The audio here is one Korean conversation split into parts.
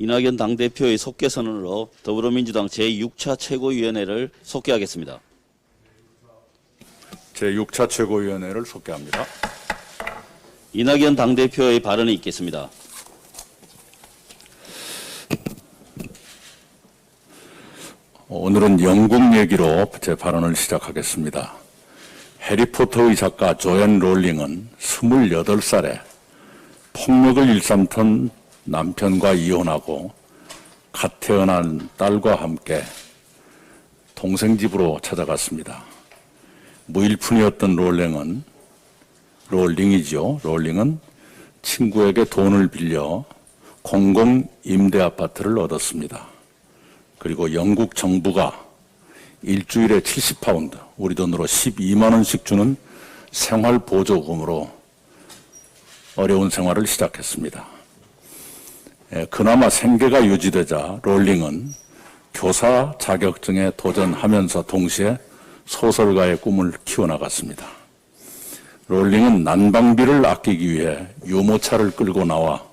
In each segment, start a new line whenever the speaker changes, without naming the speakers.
이낙연 당대표의 속개 선언으로 더불어민주당 제6차 최고위원회를 속개하겠습니다.
제6차 최고위원회를 속개합니다.
이낙연 당대표의 발언이 있겠습니다.
오늘은 영국 얘기로 제 발언을 시작하겠습니다. 해리포터의 작가 조앤 롤링은 28살에 폭력을 일삼던 남편과 이혼하고 갓 태어난 딸과 함께 동생 집으로 찾아갔습니다. 무일푼이었던 롤링은 친구에게 돈을 빌려 공공 임대 아파트를 얻었습니다. 그리고 영국 정부가 일주일에 70파운드, 우리 돈으로 12만 원씩 주는 생활보조금으로 어려운 생활을 시작했습니다. 그나마 생계가 유지되자 롤링은 교사 자격증에 도전하면서 동시에 소설가의 꿈을 키워나갔습니다. 롤링은 난방비를 아끼기 위해 유모차를 끌고 나와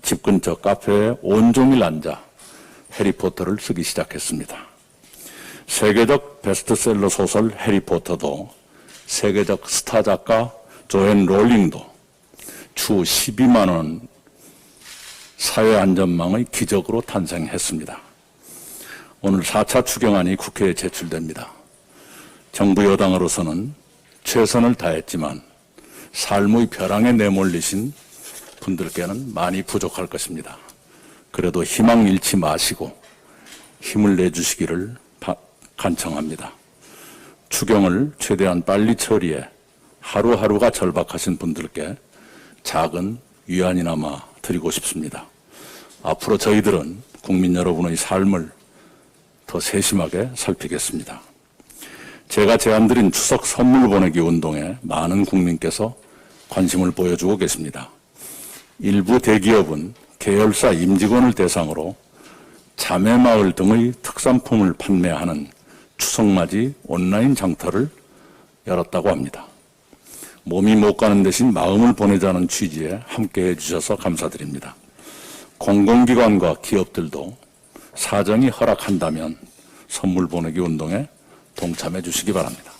집 근처 카페에 온종일 앉아 해리포터를 쓰기 시작했습니다. 세계적 베스트셀러 소설 해리포터도 세계적 스타 작가 조앤 롤링도 주 12만 원 사회안전망의 기적으로 탄생했습니다. 오늘 4차 추경안이 국회에 제출됩니다. 정부 여당으로서는 최선을 다했지만 삶의 벼랑에 내몰리신 분들께는 많이 부족할 것입니다. 그래도 희망 잃지 마시고 힘을 내주시기를 간청합니다. 추경을 최대한 빨리 처리해 하루하루가 절박하신 분들께 작은 위안이나마 드리고 싶습니다. 앞으로 저희들은 국민 여러분의 삶을 더 세심하게 살피겠습니다. 제가 제안드린 추석 선물 보내기 운동에 많은 국민께서 관심을 보여주고 계십니다. 일부 대기업은 계열사 임직원을 대상으로 자매마을 등의 특산품을 판매하는 추석맞이 온라인 장터를 열었다고 합니다. 몸이 못 가는 대신 마음을 보내자는 취지에 함께해 주셔서 감사드립니다. 공공기관과 기업들도 사정이 허락한다면 선물 보내기 운동에 동참해 주시기 바랍니다.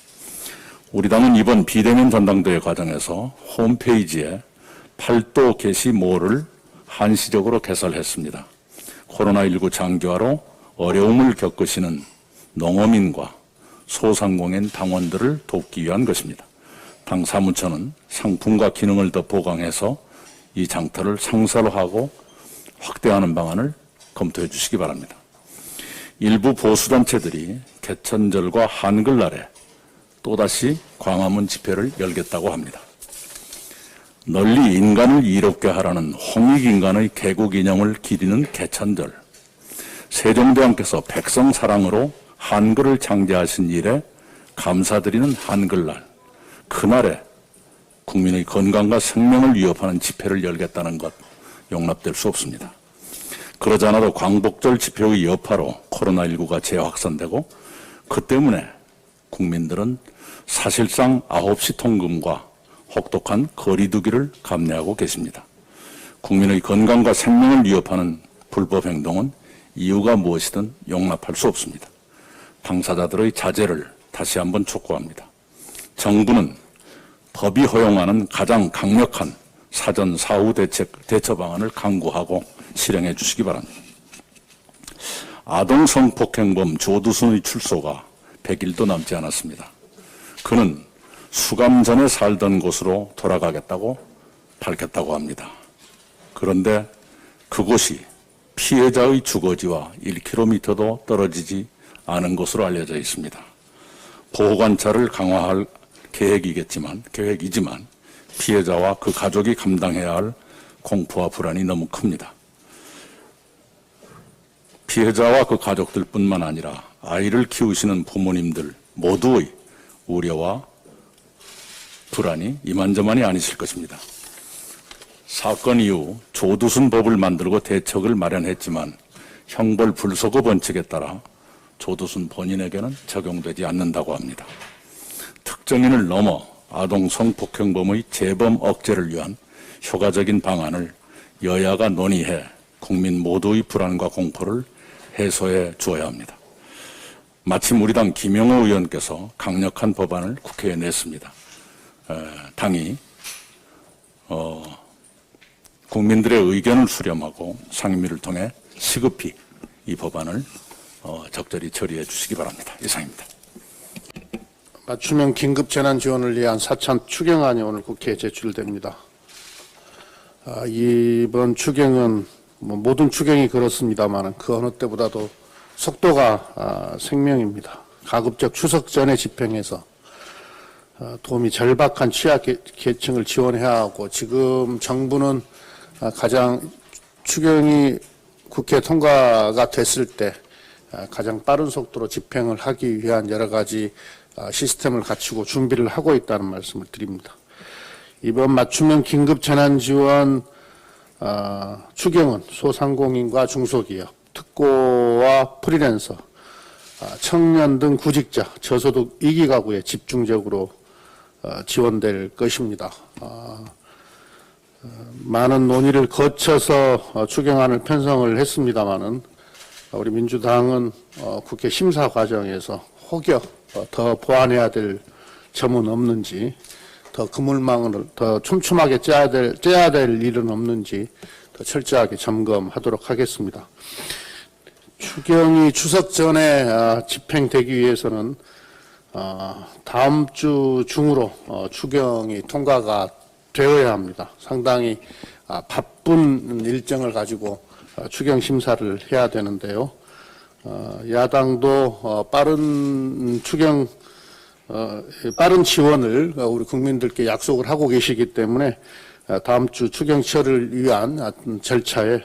우리 당은 이번 비대면 전당대회 과정에서 홈페이지에 팔도 게시모를 한시적으로 개설했습니다. 코로나19 장기화로 어려움을 겪으시는 농어민과 소상공인 당원들을 돕기 위한 것입니다. 당 사무처는 상품과 기능을 더 보강해서 이 장터를 상설화하고 확대하는 방안을 검토해 주시기 바랍니다. 일부 보수단체들이 개천절과 한글날에 또다시 광화문 집회를 열겠다고 합니다. 널리 인간을 이롭게 하라는 홍익인간의 개국 이념을 기리는 개천절, 세종대왕께서 백성 사랑으로 한글을 창제하신 일에 감사드리는 한글날, 그날에 국민의 건강과 생명을 위협하는 집회를 열겠다는 것 용납될 수 없습니다. 그러지 않아도 광복절 집회의 여파로 코로나19가 재확산되고 그 때문에 국민들은 사실상 9시 통금과 혹독한 거리두기를 감내하고 계십니다. 국민의 건강과 생명을 위협하는 불법 행동은 이유가 무엇이든 용납할 수 없습니다. 당사자들의 자제를 다시 한번 촉구합니다. 정부는 법이 허용하는 가장 강력한 사전 사후 대처 방안을 강구하고 실행해 주시기 바랍니다. 아동 성폭행범 조두순의 출소가 100일도 남지 않았습니다. 그는 수감 전에 살던 곳으로 돌아가겠다고 밝혔다고 합니다. 그런데 그곳이 피해자의 주거지와 1km도 떨어지지 않은 것으로 알려져 있습니다. 보호관찰을 강화할 계획이지만 피해자와 그 가족이 감당해야 할 공포와 불안이 너무 큽니다. 피해자와 그 가족들뿐만 아니라 아이를 키우시는 부모님들 모두의 우려와 불안이 이만저만이 아니실 것입니다. 사건 이후 조두순 법을 만들고 대책을 마련했지만 형벌 불소급 원칙에 따라 조두순 본인에게는 적용되지 않는다고 합니다. 특정인을 넘어 아동 성폭행범의 재범 억제를 위한 효과적인 방안을 여야가 논의해 국민 모두의 불안과 공포를 해소해 주어야 합니다. 마침 우리 당 김영호 의원께서 강력한 법안을 국회에 냈습니다. 당이 국민들의 의견을 수렴하고 상임위를 통해 시급히 이 법안을 적절히 처리해 주시기 바랍니다. 이상입니다.
맞춤형 긴급 재난 지원을 위한 사천 추경안이 오늘 국회에 제출됩니다. 이번 추경은 모든 추경이 그렇습니다만 그 어느 때보다도 속도가 생명입니다. 가급적 추석 전에 집행해서 도움이 절박한 취약계층을 지원해야 하고, 지금 정부는 가장 추경이 국회 통과가 됐을 때 가장 빠른 속도로 집행을 하기 위한 여러 가지 시스템을 갖추고 준비를 하고 있다는 말씀을 드립니다. 이번 맞춤형 긴급 재난 지원 추경은 소상공인과 중소기업, 특고와 프리랜서, 청년 등 구직자, 저소득 이기 가구에 집중적으로 지원될 것입니다. 많은 논의를 거쳐서 추경안을 편성을 했습니다마는 우리 민주당은 국회 심사 과정에서 혹여 더 보완해야 될 점은 없는지, 더 그물망을 더 촘촘하게 째야 될 일은 없는지 더 철저하게 점검하도록 하겠습니다. 추경이 추석 전에 집행되기 위해서는 다음 주 중으로 추경이 통과가 되어야 합니다. 상당히 바쁜 일정을 가지고 추경 심사를 해야 되는데요. 야당도 빠른 추경, 빠른 지원을 우리 국민들께 약속을 하고 계시기 때문에 다음 주 추경 처리를 위한 절차에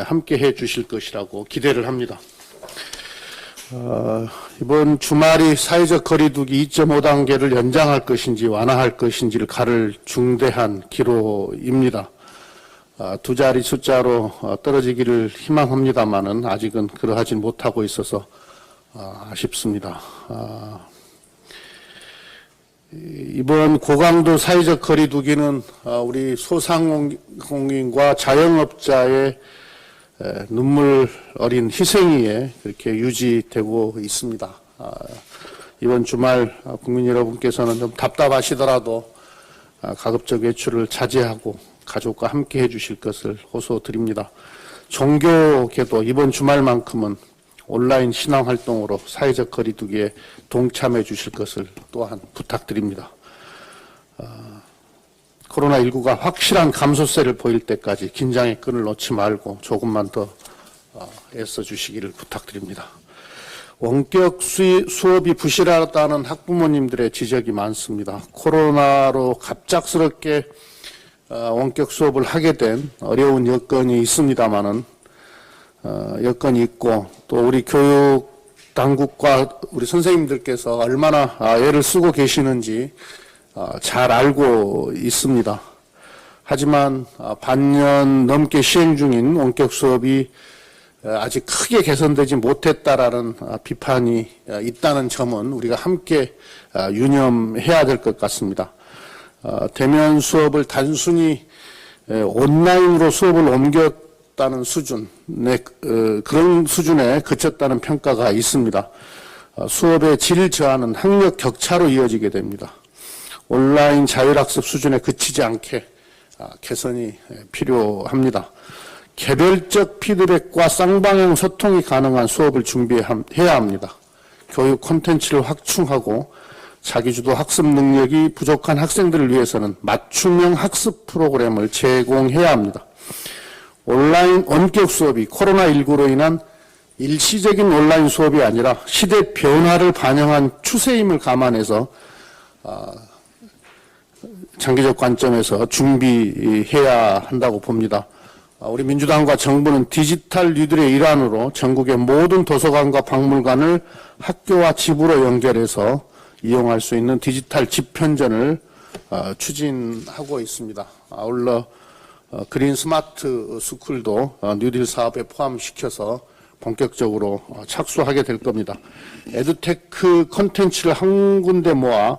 함께 해 주실 것이라고 기대를 합니다. 이번 주말이 사회적 거리두기 2.5단계를 연장할 것인지 완화할 것인지를 가를 중대한 기로입니다. 두 자리 숫자로 떨어지기를 희망합니다마는 아직은 그러하지 못하고 있어서 아쉽습니다. 이번 고강도 사회적 거리두기는 우리 소상공인과 자영업자의 눈물 어린 희생위에 그렇게 유지되고 있습니다. 이번 주말 국민 여러분께서는 좀 답답하시더라도 가급적 외출을 자제하고 가족과 함께 해주실 것을 호소드립니다. 종교계도 이번 주말만큼은 온라인 신앙활동으로 사회적 거리두기에 동참해 주실 것을 또한 부탁드립니다. 코로나19가 확실한 감소세를 보일 때까지 긴장의 끈을 놓지 말고 조금만 더 애써 주시기를 부탁드립니다. 원격 수업이 부실하다는 학부모님들의 지적이 많습니다. 코로나로 갑작스럽게 원격 수업을 하게 된 어려운 여건이 있습니다마는 여건이 있고, 또 우리 교육 당국과 우리 선생님들께서 얼마나 애를 쓰고 계시는지 잘 알고 있습니다. 하지만 반년 넘게 시행 중인 원격 수업이 아직 크게 개선되지 못했다라는 비판이 있다는 점은 우리가 함께 유념해야 될 것 같습니다. 대면 수업을 단순히 온라인으로 수업을 옮겼다는 수준의 그런 수준에 그쳤다는 평가가 있습니다. 수업의 질 저하는 학력 격차로 이어지게 됩니다. 온라인 자율학습 수준에 그치지 않게 개선이 필요합니다. 개별적 피드백과 쌍방향 소통이 가능한 수업을 준비해야 합니다. 교육 콘텐츠를 확충하고 자기주도 학습 능력이 부족한 학생들을 위해서는 맞춤형 학습 프로그램을 제공해야 합니다. 온라인 원격 수업이 코로나19로 인한 일시적인 온라인 수업이 아니라 시대 변화를 반영한 추세임을 감안해서 장기적 관점에서 준비해야 한다고 봅니다. 우리 민주당과 정부는 디지털 뉴딜의 일환으로 전국의 모든 도서관과 박물관을 학교와 집으로 연결해서 이용할 수 있는 디지털 집현전을 추진하고 있습니다. 아울러 그린 스마트 스쿨도 뉴딜 사업에 포함시켜서 본격적으로 착수하게 될 겁니다. 에듀테크 콘텐츠를 한 군데 모아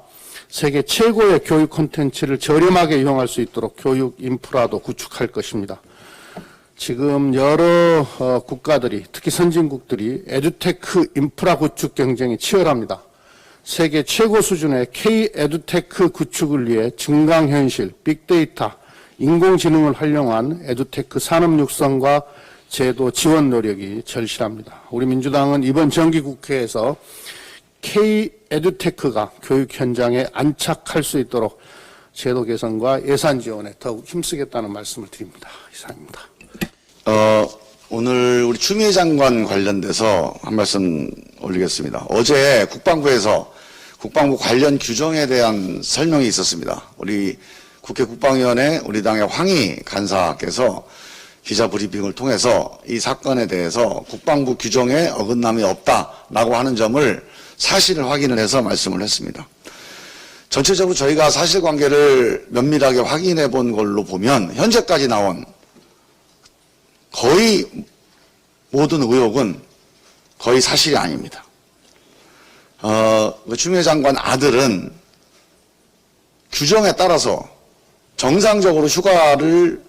세계 최고의 교육 콘텐츠를 저렴하게 이용할 수 있도록 교육 인프라도 구축할 것입니다. 지금 여러 국가들이, 특히 선진국들이 에듀테크 인프라 구축 경쟁이 치열합니다. 세계 최고 수준의 K-에듀테크 구축을 위해 증강현실, 빅데이터, 인공지능을 활용한 에듀테크 산업 육성과 제도 지원 노력이 절실합니다. 우리 민주당은 이번 정기국회에서 K-에듀테크가 교육 현장에 안착할 수 있도록 제도 개선과 예산 지원에 더욱 힘쓰겠다는 말씀을 드립니다. 이상입니다.
오늘 우리 추미애 장관 관련돼서 한 말씀 올리겠습니다. 어제 국방부에서 국방부 관련 규정에 대한 설명이 있었습니다. 우리 국회 국방위원회 우리 당의 황희 간사께서 기자 브리핑을 통해서 이 사건에 대해서 국방부 규정에 어긋남이 없다라고 하는 점을 사실을 확인을 해서 말씀을 했습니다. 전체적으로 저희가 사실관계를 면밀하게 확인해 본 걸로 보면 현재까지 나온 거의 모든 의혹은 거의 사실이 아닙니다. 추미애 장관 아들은 규정에 따라서 정상적으로 휴가를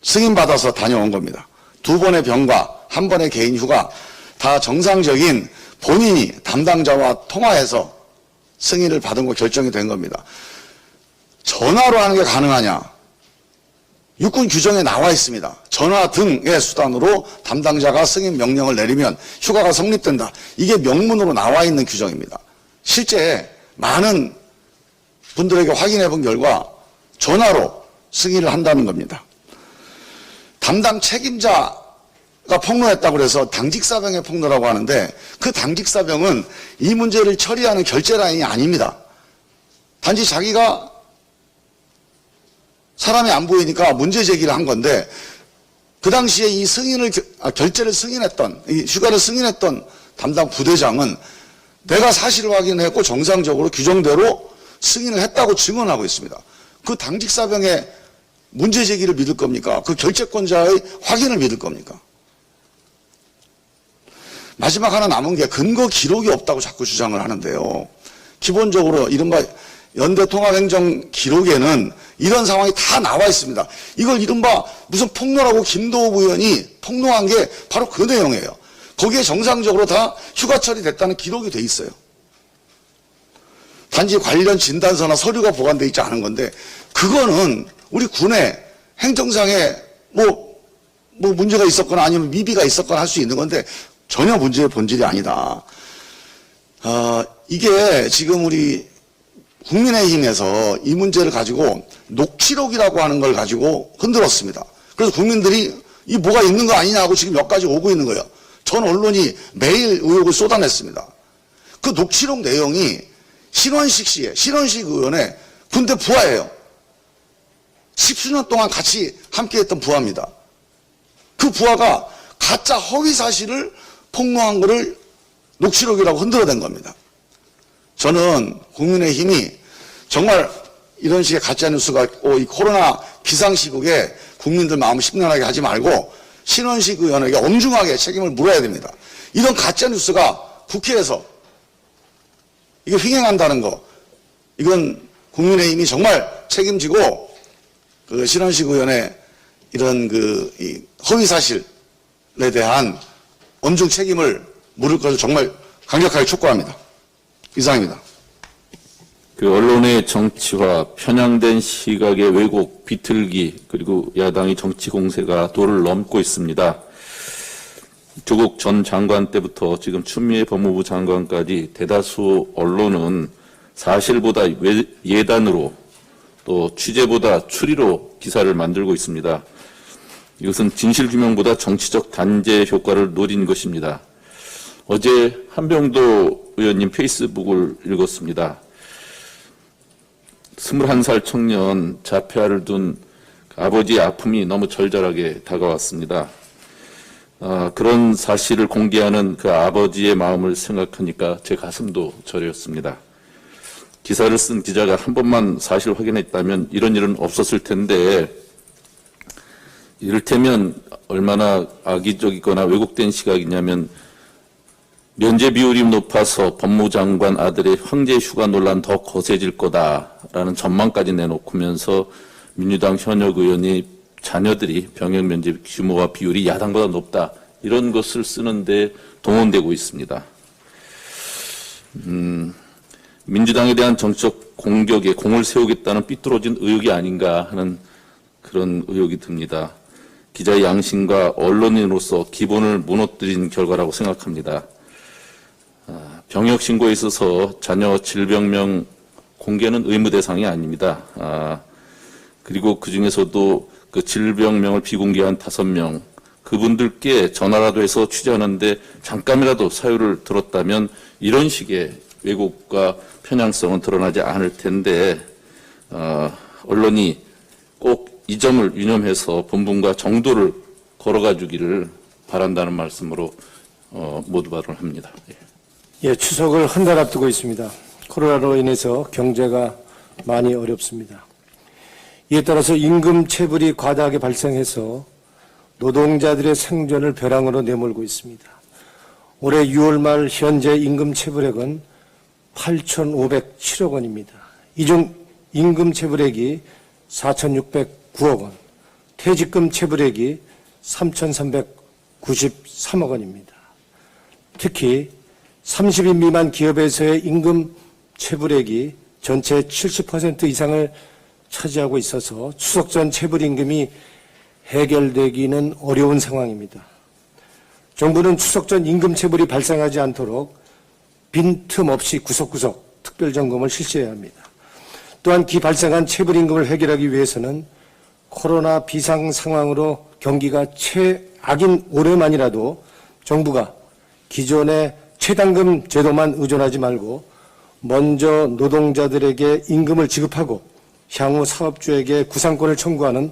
승인받아서 다녀온 겁니다. 2번의 병가, 1번의 개인 휴가 다 정상적인 본인이 담당자와 통화해서 승인을 받은 거 결정이 된 겁니다. 전화로 하는 게 가능하냐? 육군 규정에 나와 있습니다. 전화 등의 수단으로 담당자가 승인 명령을 내리면 휴가가 성립된다. 이게 명문으로 나와 있는 규정입니다. 실제 많은 분들에게 확인해 본 결과 전화로 승인을 한다는 겁니다. 담당 책임자가 폭로했다고 해서 당직사병의 폭로라고 하는데 그 당직사병은 이 문제를 처리하는 결재 라인이 아닙니다. 단지 자기가 사람이 안 보이니까 문제 제기를 한 건데 그 당시에 이 결재를 승인했던, 이 휴가를 승인했던 담당 부대장은 내가 사실을 확인했고 정상적으로 규정대로 승인을 했다고 증언하고 있습니다. 그 당직사병의 문제 제기를 믿을 겁니까? 그 결재권자의 확인을 믿을 겁니까? 마지막 하나 남은 게 근거 기록이 없다고 자꾸 주장을 하는데요. 기본적으로 이른바 연대통합행정 기록에는 이런 상황이 다 나와 있습니다. 이걸 이른바 무슨 폭로라고 김도읍 의원이 폭로한 게 바로 그 내용이에요. 거기에 정상적으로 다 휴가 처리됐다는 기록이 돼 있어요. 단지 관련 진단서나 서류가 보관돼 있지 않은 건데 그거는 우리 군의 행정상에 뭐 문제가 있었거나 아니면 미비가 있었거나 할 수 있는 건데 전혀 문제의 본질이 아니다. 이게 지금 우리 국민의힘에서 이 문제를 가지고 녹취록이라고 하는 걸 가지고 흔들었습니다. 그래서 국민들이 이 뭐가 있는 거 아니냐고 지금 몇 가지 오고 있는 거예요. 전 언론이 매일 의혹을 쏟아냈습니다. 그 녹취록 내용이 신원식 의원의 군대 부하예요. 10수년 동안 같이 함께했던 부하입니다. 그 부하가 가짜 허위 사실을 폭로한 거를 녹취록이라고 흔들어댄 겁니다. 저는 국민의힘이 정말 이런 식의 가짜뉴스가 있고 이 코로나 비상시국에 국민들 마음을 심란하게 하지 말고 신원식 의원에게 엄중하게 책임을 물어야 됩니다. 이런 가짜뉴스가 국회에서 이게 횡행한다는 거, 이건 국민의힘이 정말 책임지고 그 신원식 의원의 이런 이 허위 사실에 대한 엄중 책임을 물을 것을 정말 강력하게 촉구합니다. 이상입니다.
그 언론의 정치화, 편향된 시각의 왜곡, 비틀기, 그리고 야당의 정치 공세가 도를 넘고 있습니다. 조국 전 장관 때부터 지금 추미애 법무부 장관까지 대다수 언론은 사실보다 예단으로 또 취재보다 추리로 기사를 만들고 있습니다. 이것은 진실규명보다 정치적 단죄 효과를 노린 것입니다. 어제 한병도 의원님 페이스북을 읽었습니다. 21살 청년 자폐아를 둔 아버지의 아픔이 너무 절절하게 다가왔습니다. 그런 사실을 공개하는 그 아버지의 마음을 생각하니까 제 가슴도 저렸습니다. 기사를 쓴 기자가 한 번만 사실 확인했다면 이런 일은 없었을 텐데 이를테면 얼마나 악의적이거나 왜곡된 시각이냐면 면제 비율이 높아서 법무장관 아들의 황제 휴가 논란 더 거세질 거다라는 전망까지 내놓으면서 민주당 현역 의원이 자녀들이 병역 면제 규모와 비율이 야당보다 높다. 이런 것을 쓰는데 동원되고 있습니다. 민주당에 대한 정치적 공격에 공을 세우겠다는 삐뚤어진 의혹이 아닌가 하는 그런 의혹이 듭니다. 기자의 양심과 언론인으로서 기본을 무너뜨린 결과라고 생각합니다. 병역 신고에 있어서 자녀 질병명 공개는 의무 대상이 아닙니다. 그리고 그 중에서도 그 질병명을 비공개한 5명, 그분들께 전화라도 해서 취재하는데 잠깐이라도 사유를 들었다면 이런 식의 왜곡과 편향성은 드러나지 않을 텐데, 언론이 꼭 이 점을 유념해서 본분과 정도를 걸어가 주기를 바란다는 말씀으로 모두 발언을 합니다.
예, 추석을 한 달 앞두고 있습니다. 코로나로 인해서 경제가 많이 어렵습니다. 이에 따라서 임금 체불이 과다하게 발생해서 노동자들의 생존을 벼랑으로 내몰고 있습니다. 올해 6월 말 현재 임금 체불액은 8,507억 원입니다. 이 중 임금 체불액이 4,609억 원, 퇴직금 체불액이 3,393억 원입니다. 특히 30인 미만 기업에서의 임금 체불액이 전체 70% 이상을 차지하고 있어서 추석 전 체불임금이 해결되기는 어려운 상황입니다. 정부는 추석 전 임금 체불이 발생하지 않도록 빈틈없이 구석구석 특별점검을 실시해야 합니다. 또한 기발생한 체불임금을 해결하기 위해서는 코로나 비상 상황으로 경기가 최악인 올해만이라도 정부가 기존의 최단금 제도만 의존하지 말고 먼저 노동자들에게 임금을 지급하고 향후 사업주에게 구상권을 청구하는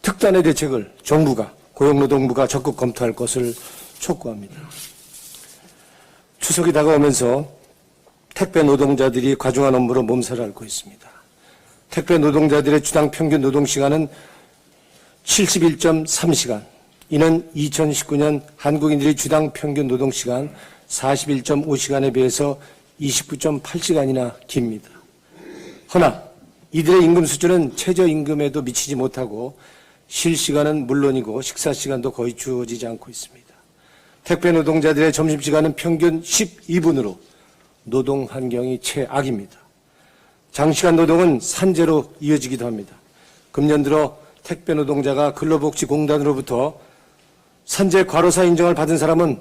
특단의 대책을 정부가, 고용노동부가 적극 검토할 것을 촉구합니다. 추석이 다가오면서 택배 노동자들이 과중한 업무로 몸살을 앓고 있습니다. 택배 노동자들의 주당 평균 노동시간은 71.3시간, 이는 2019년 한국인들의 주당 평균 노동시간 41.5시간에 비해서 29.8시간이나 깁니다. 허나 이들의 임금 수준은 최저임금에도 미치지 못하고 실시간은 물론이고 식사시간도 거의 주어지지 않고 있습니다. 택배 노동자들의 점심시간은 평균 12분으로 노동 환경이 최악입니다. 장시간 노동은 산재로 이어지기도 합니다. 금년 들어 택배 노동자가 근로복지공단으로부터 산재 과로사 인정을 받은 사람은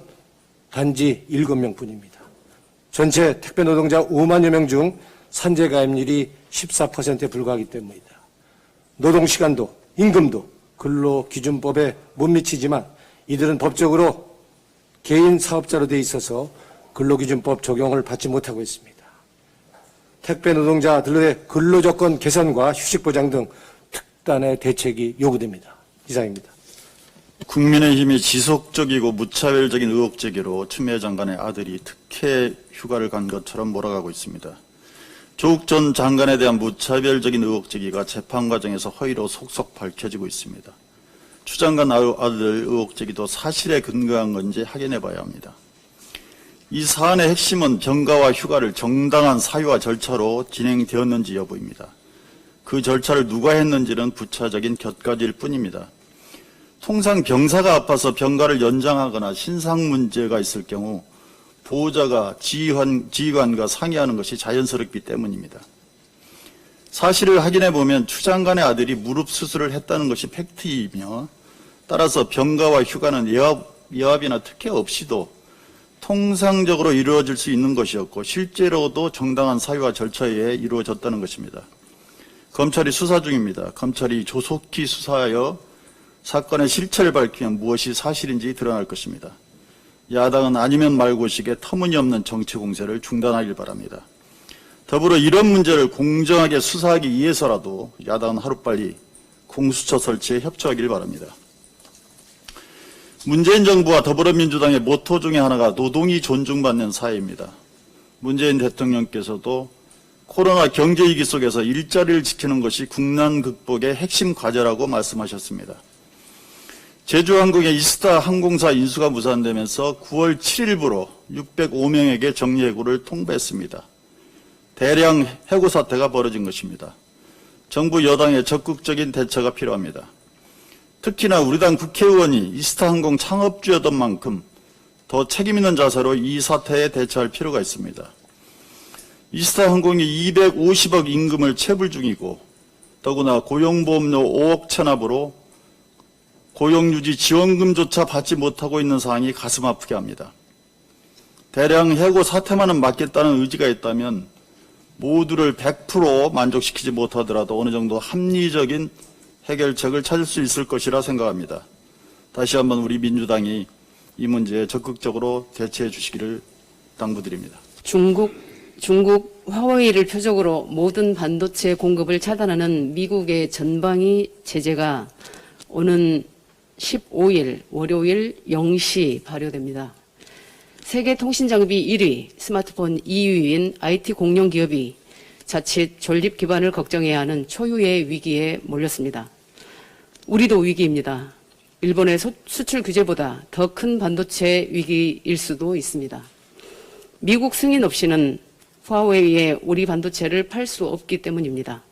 단지 7명뿐입니다. 전체 택배 노동자 5만여 명 중 산재 가입률이 14%에 불과하기 때문입니다. 노동시간도 임금도 근로기준법에 못 미치지만 이들은 법적으로 개인 사업자로 돼 있어서 근로기준법 적용을 받지 못하고 있습니다. 택배 노동자들의 근로조건 개선과 휴식보장 등 특단의 대책이 요구됩니다. 이상입니다.
국민의힘이 지속적이고 무차별적인 의혹 제기로 추미애 장관의 아들이 특혜 휴가를 간 것처럼 몰아가고 있습니다. 조국 전 장관에 대한 무차별적인 의혹 제기가 재판 과정에서 허위로 속속 밝혀지고 있습니다. 추 장관 아들 의혹 제기도 사실에 근거한 건지 확인해 봐야 합니다. 이 사안의 핵심은 병가와 휴가를 정당한 사유와 절차로 진행되었는지 여부입니다. 그 절차를 누가 했는지는 부차적인 곁가지일 뿐입니다. 통상 병사가 아파서 병가를 연장하거나 신상 문제가 있을 경우 보호자가 지휘관과 상의하는 것이 자연스럽기 때문입니다. 사실을 확인해 보면 추 장관의 아들이 무릎 수술을 했다는 것이 팩트이며, 따라서 병가와 휴가는 예합이나 특혜 없이도 통상적으로 이루어질 수 있는 것이었고 실제로도 정당한 사유와 절차에 의해 이루어졌다는 것입니다. 검찰이 수사 중입니다. 검찰이 조속히 수사하여 사건의 실체를 밝히면 무엇이 사실인지 드러날 것입니다. 야당은 아니면 말고식의 터무니없는 정치 공세를 중단하길 바랍니다. 더불어 이런 문제를 공정하게 수사하기 위해서라도 야당은 하루빨리 공수처 설치에 협조하길 바랍니다. 문재인 정부와 더불어민주당의 모토 중에 하나가 노동이 존중받는 사회입니다. 문재인 대통령께서도 코로나 경제위기 속에서 일자리를 지키는 것이 국난 극복의 핵심 과제라고 말씀하셨습니다. 제주항공의 이스타 항공사 인수가 무산되면서 9월 7일부로 605명에게 정리해고를 통보했습니다. 대량 해고 사태가 벌어진 것입니다. 정부 여당의 적극적인 대처가 필요합니다. 특히나 우리 당 국회의원이 이스타항공 창업주였던 만큼 더 책임있는 자세로 이 사태에 대처할 필요가 있습니다. 이스타항공이 250억 임금을 체불 중이고 더구나 고용보험료 5억 체납으로 고용유지 지원금조차 받지 못하고 있는 상황이 가슴 아프게 합니다. 대량 해고 사태만은 막겠다는 의지가 있다면 모두를 100% 만족시키지 못하더라도 어느 정도 합리적인 해결책을 찾을 수 있을 것이라 생각합니다. 다시 한번 우리 민주당이 이 문제에 적극적으로 대처해 주시기를 당부드립니다.
중국 화웨이를 표적으로 모든 반도체 공급을 차단하는 미국의 전방위 제재가 오는 15일 월요일 0시 발효됩니다. 세계 통신장비 1위, 스마트폰 2위인 IT 공룡 기업이 자칫 존립 기반을 걱정해야 하는 초유의 위기에 몰렸습니다. 우리도 위기입니다. 일본의 수출 규제보다 더 큰 반도체 위기일 수도 있습니다. 미국 승인 없이는 화웨이에 우리 반도체를 팔 수 없기 때문입니다.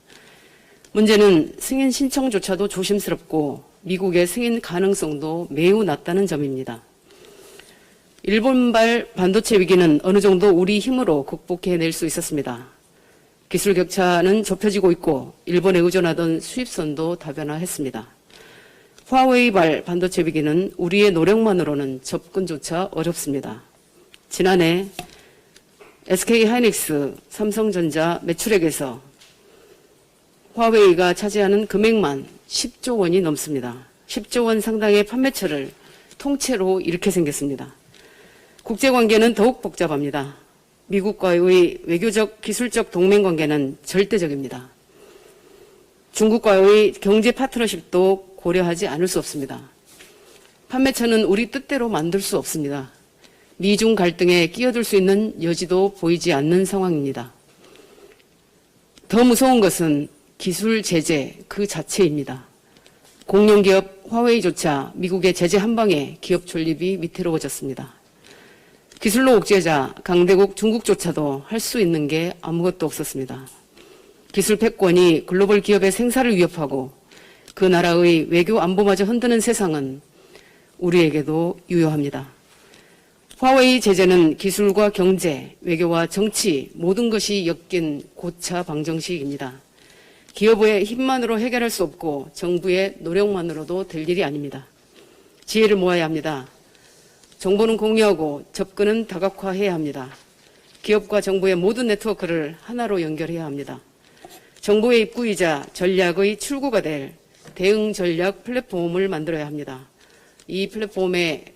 문제는 승인 신청조차도 조심스럽고 미국의 승인 가능성도 매우 낮다는 점입니다. 일본발 반도체 위기는 어느 정도 우리 힘으로 극복해낼 수 있었습니다. 기술 격차는 좁혀지고 있고 일본에 의존하던 수입선도 다변화했습니다. 화웨이발 반도체 위기는 우리의 노력만으로는 접근조차 어렵습니다. 지난해 SK하이닉스, 삼성전자 매출액에서 화웨이가 차지하는 금액만 10조 원이 넘습니다. 10조 원 상당의 판매처를 통째로 이렇게 생겼습니다. 국제관계는 더욱 복잡합니다. 미국과의 외교적, 기술적 동맹관계는 절대적입니다. 중국과의 경제 파트너십도 고려하지 않을 수 없습니다. 판매처는 우리 뜻대로 만들 수 없습니다. 미중 갈등에 끼어들 수 있는 여지도 보이지 않는 상황입니다. 더 무서운 것은 기술 제재 그 자체입니다. 공룡기업 화웨이조차 미국의 제재 한 방에 기업 존립이 위태로워졌습니다. 기술로 옥죄자 강대국 중국조차도 할 수 있는 게 아무것도 없었습니다. 기술 패권이 글로벌 기업의 생사를 위협하고 그 나라의 외교 안보마저 흔드는 세상은 우리에게도 유효합니다. 화웨이 제재는 기술과 경제, 외교와 정치 모든 것이 엮인 고차 방정식입니다. 기업의 힘만으로 해결할 수 없고 정부의 노력만으로도 될 일이 아닙니다. 지혜를 모아야 합니다. 정보는 공유하고 접근은 다각화해야 합니다. 기업과 정부의 모든 네트워크를 하나로 연결해야 합니다. 정보의 입구이자 전략의 출구가 될 대응 전략 플랫폼을 만들어야 합니다. 이 플랫폼에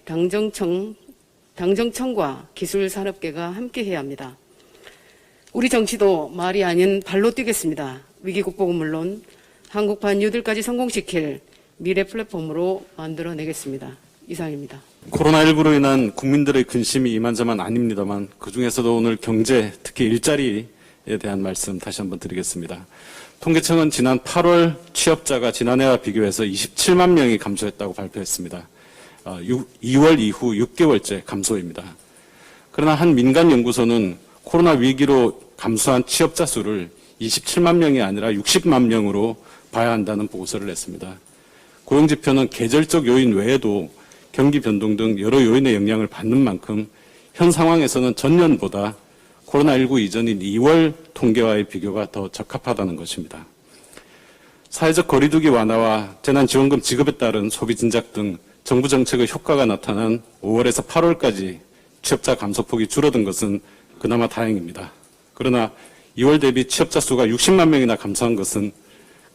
당정청과 기술산업계가 함께해야 합니다. 우리 정치도 말이 아닌 발로 뛰겠습니다. 위기 극복은 물론 한국판 뉴딜까지 성공시킬 미래 플랫폼으로 만들어내겠습니다. 이상입니다.
코로나19로 인한 국민들의 근심이 이만저만 아닙니다만 그중에서도 오늘 경제, 특히 일자리에 대한 말씀 다시 한번 드리겠습니다. 통계청은 지난 8월 취업자가 지난해와 비교해서 27만 명이 감소했다고 발표했습니다. 2월 이후 6개월째 감소입니다. 그러나 한 민간 연구소는 코로나 위기로 감소한 취업자 수를 27만 명이 아니라 60만 명으로 봐야 한다는 보고서를 냈습니다. 고용지표는 계절적 요인 외에도 경기 변동 등 여러 요인의 영향을 받는 만큼 현 상황에서는 전년보다 코로나19 이전인 2월 통계와의 비교가 더 적합하다는 것입니다. 사회적 거리두기 완화와 재난지원금 지급에 따른 소비 진작 등 정부 정책의 효과가 나타난 5월에서 8월까지 취업자 감소폭이 줄어든 것은 그나마 다행입니다. 그러나 2월 대비 취업자 수가 60만 명이나 감소한 것은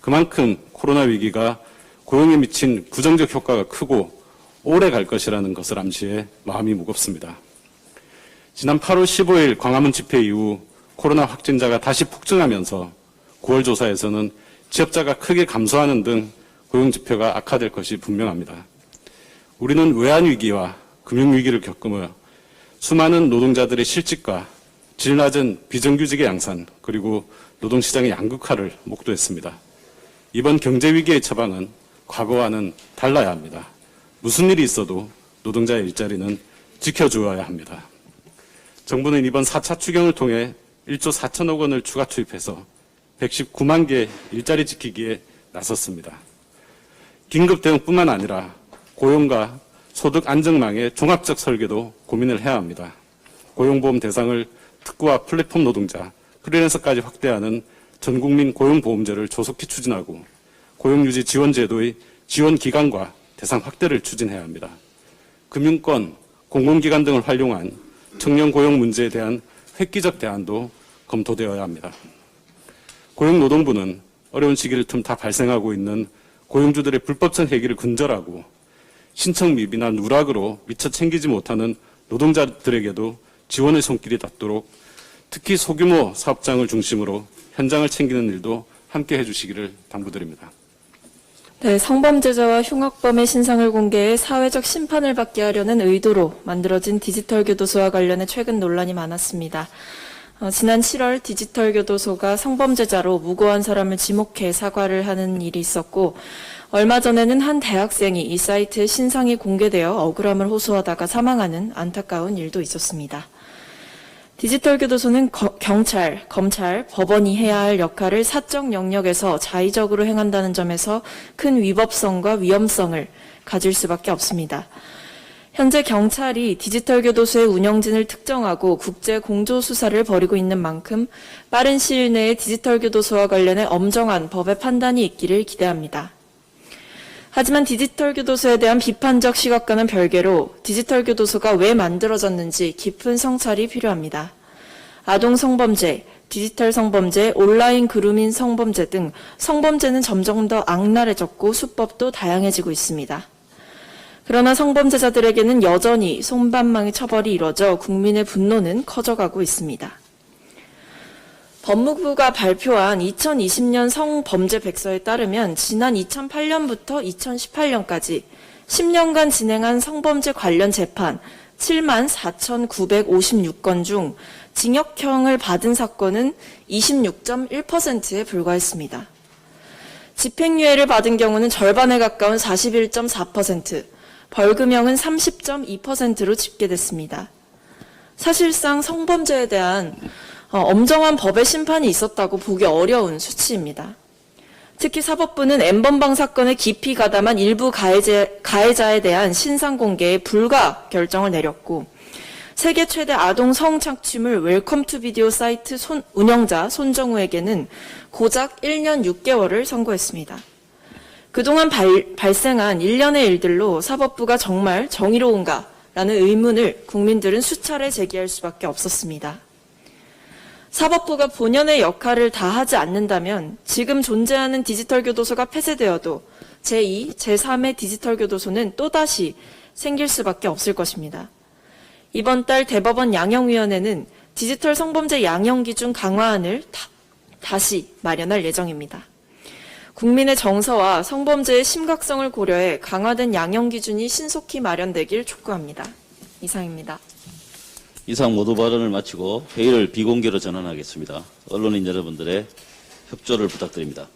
그만큼 코로나 위기가 고용에 미친 부정적 효과가 크고 오래 갈 것이라는 것을 암시해 마음이 무겁습니다. 지난 8월 15일 광화문 집회 이후 코로나 확진자가 다시 폭증하면서 9월 조사에서는 취업자가 크게 감소하는 등 고용 지표가 악화될 것이 분명합니다. 우리는 외환위기와 금융위기를 겪으며 수많은 노동자들의 실직과 질 낮은 비정규직의 양산 그리고 노동시장의 양극화를 목도했습니다. 이번 경제위기의 처방은 과거와는 달라야 합니다. 무슨 일이 있어도 노동자의 일자리는 지켜주어야 합니다. 정부는 이번 4차 추경을 통해 1조 4천억 원을 추가 투입해서 119만 개 일자리 지키기에 나섰습니다. 긴급 대응뿐만 아니라 고용과 소득 안정망의 종합적 설계도 고민을 해야 합니다. 고용보험 대상을 특구와 플랫폼 노동자, 프리랜서까지 확대하는 전국민 고용보험제를 조속히 추진하고 고용유지 지원제도의 지원 기간과 대상 확대를 추진해야 합니다. 금융권, 공공기관 등을 활용한 청년 고용 문제에 대한 획기적 대안도 검토되어야 합니다. 고용노동부는 어려운 시기를 틈타 발생하고 있는 고용주들의 불법성 해기를 근절하고 신청 미비나 누락으로 미처 챙기지 못하는 노동자들에게도 지원의 손길이 닿도록 특히 소규모 사업장을 중심으로 현장을 챙기는 일도 함께 해주시기를 당부드립니다.
네, 성범죄자와 흉악범의 신상을 공개해 사회적 심판을 받게 하려는 의도로 만들어진 디지털 교도소와 관련해 최근 논란이 많았습니다. 지난 7월 디지털 교도소가 성범죄자로 무고한 사람을 지목해 사과를 하는 일이 있었고, 얼마 전에는 한 대학생이 이 사이트에 신상이 공개되어 억울함을 호소하다가 사망하는 안타까운 일도 있었습니다. 디지털 교도소는 경찰, 검찰, 법원이 해야 할 역할을 사적 영역에서 자의적으로 행한다는 점에서 큰 위법성과 위험성을 가질 수밖에 없습니다. 현재 경찰이 디지털 교도소의 운영진을 특정하고 국제 공조 수사를 벌이고 있는 만큼 빠른 시일 내에 디지털 교도소와 관련해 엄정한 법의 판단이 있기를 기대합니다. 하지만 디지털 교도소에 대한 비판적 시각과는 별개로 디지털 교도소가 왜 만들어졌는지 깊은 성찰이 필요합니다. 아동 성범죄, 디지털 성범죄, 온라인 그루밍 성범죄 등 성범죄는 점점 더 악랄해졌고 수법도 다양해지고 있습니다. 그러나 성범죄자들에게는 여전히 솜방망이 처벌이 이뤄져 국민의 분노는 커져가고 있습니다. 법무부가 발표한 2020년 성범죄 백서에 따르면 지난 2008년부터 2018년까지 10년간 진행한 성범죄 관련 재판 74,956건 중 징역형을 받은 사건은 26.1%에 불과했습니다. 집행유예를 받은 경우는 절반에 가까운 41.4%, 벌금형은 30.2%로 집계됐습니다. 사실상 성범죄에 대한 엄정한 법의 심판이 있었다고 보기 어려운 수치입니다. 특히 사법부는 N번방 사건에 깊이 가담한 일부 가해자에 대한 신상 공개에 불가 결정을 내렸고, 세계 최대 아동 성착취물 웰컴 투 비디오 사이트 운영자 손정우에게는 고작 1년 6개월을 선고했습니다. 그동안 발생한 일련의 일들로 사법부가 정말 정의로운가라는 의문을 국민들은 수차례 제기할 수밖에 없었습니다. 사법부가 본연의 역할을 다하지 않는다면 지금 존재하는 디지털 교도소가 폐쇄되어도 제2, 제3의 디지털 교도소는 또다시 생길 수밖에 없을 것입니다. 이번 달 대법원 양형위원회는 디지털 성범죄 양형기준 강화안을 다시 마련할 예정입니다. 국민의 정서와 성범죄의 심각성을 고려해 강화된 양형기준이 신속히 마련되길 촉구합니다. 이상입니다.
이상 모두 발언을 마치고 회의를 비공개로 전환하겠습니다. 언론인 여러분들의 협조를 부탁드립니다.